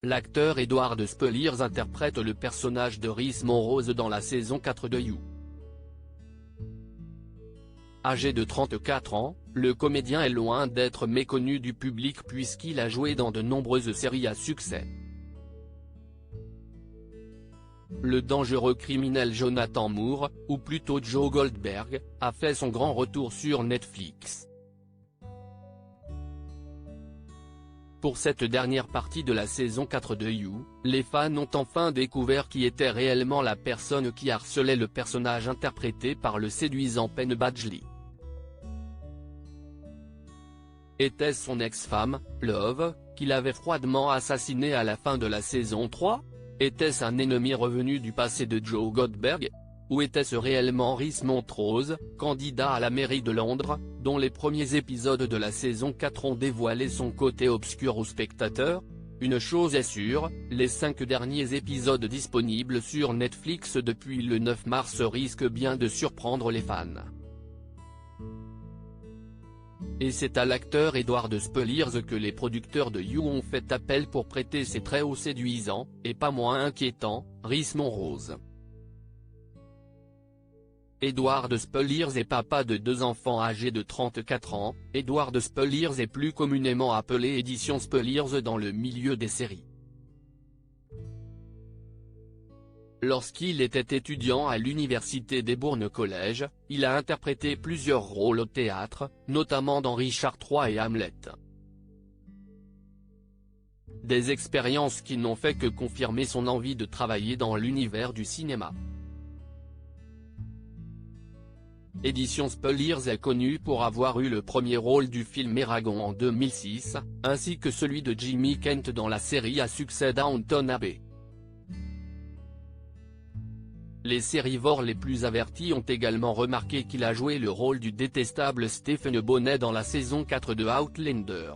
l'acteur Edward Speleers interprète le personnage de Rhys Monrose dans la saison 4 de You. Âgé de 34 ans, le comédien est loin d'être méconnu du public puisqu'il a joué dans de nombreuses séries à succès. Le dangereux criminel Jonathan Moore, ou plutôt Joe Goldberg, a fait son grand retour sur Netflix. Pour cette dernière partie de la saison 4 de You, les fans ont enfin découvert qui était réellement la personne qui harcelait le personnage interprété par le séduisant Penn Badgley. Était-ce son ex-femme, Love, qui l'avait froidement assassiné à la fin de la saison 3 ? Était-ce un ennemi revenu du passé de Joe Goldberg ? Ou était-ce réellement Rhys Monrose, candidat à la mairie de Londres, dont les premiers épisodes de la saison 4 ont dévoilé son côté obscur aux spectateurs ? Une chose est sûre, les 5 derniers épisodes disponibles sur Netflix depuis le 9 mars risquent bien de surprendre les fans. Et c'est à l'acteur Edward Speleers que les producteurs de You ont fait appel pour prêter ses traits au séduisant, et pas moins inquiétant, Rhys Monrose. Edward Speleers est papa de 2 enfants âgés de 34 ans, Edward Speleers est plus communément appelé Édition Speleers dans le milieu des séries. Lorsqu'il était étudiant à l'université d'Eburn College, il a interprété plusieurs rôles au théâtre, notamment dans Richard III et Hamlet. Des expériences qui n'ont fait que confirmer son envie de travailler dans l'univers du cinéma. Édition Speleers est connu pour avoir eu le premier rôle du film Eragon en 2006, ainsi que celui de Jimmy Kent dans la série à succès Downton Abbey. Les sérivores les plus avertis ont également remarqué qu'il a joué le rôle du détestable Stephen Bonnet dans la saison 4 de Outlander.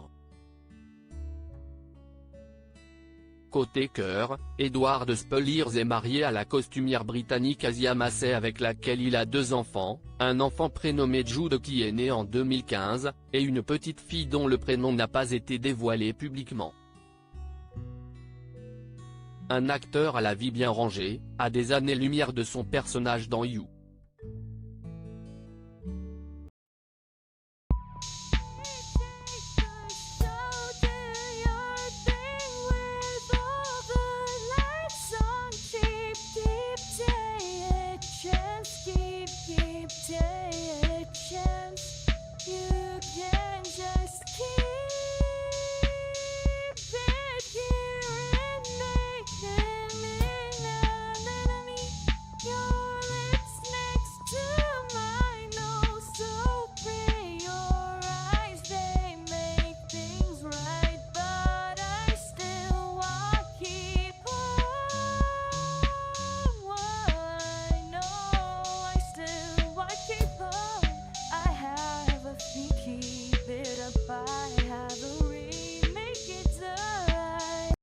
Côté cœur, Edward Speleers est marié à la costumière britannique Asia Massey avec laquelle il a 2 enfants, un enfant prénommé Jude qui est né en 2015, et une petite fille dont le prénom n'a pas été dévoilé publiquement. Un acteur à la vie bien rangée, à des années-lumière de son personnage dans You.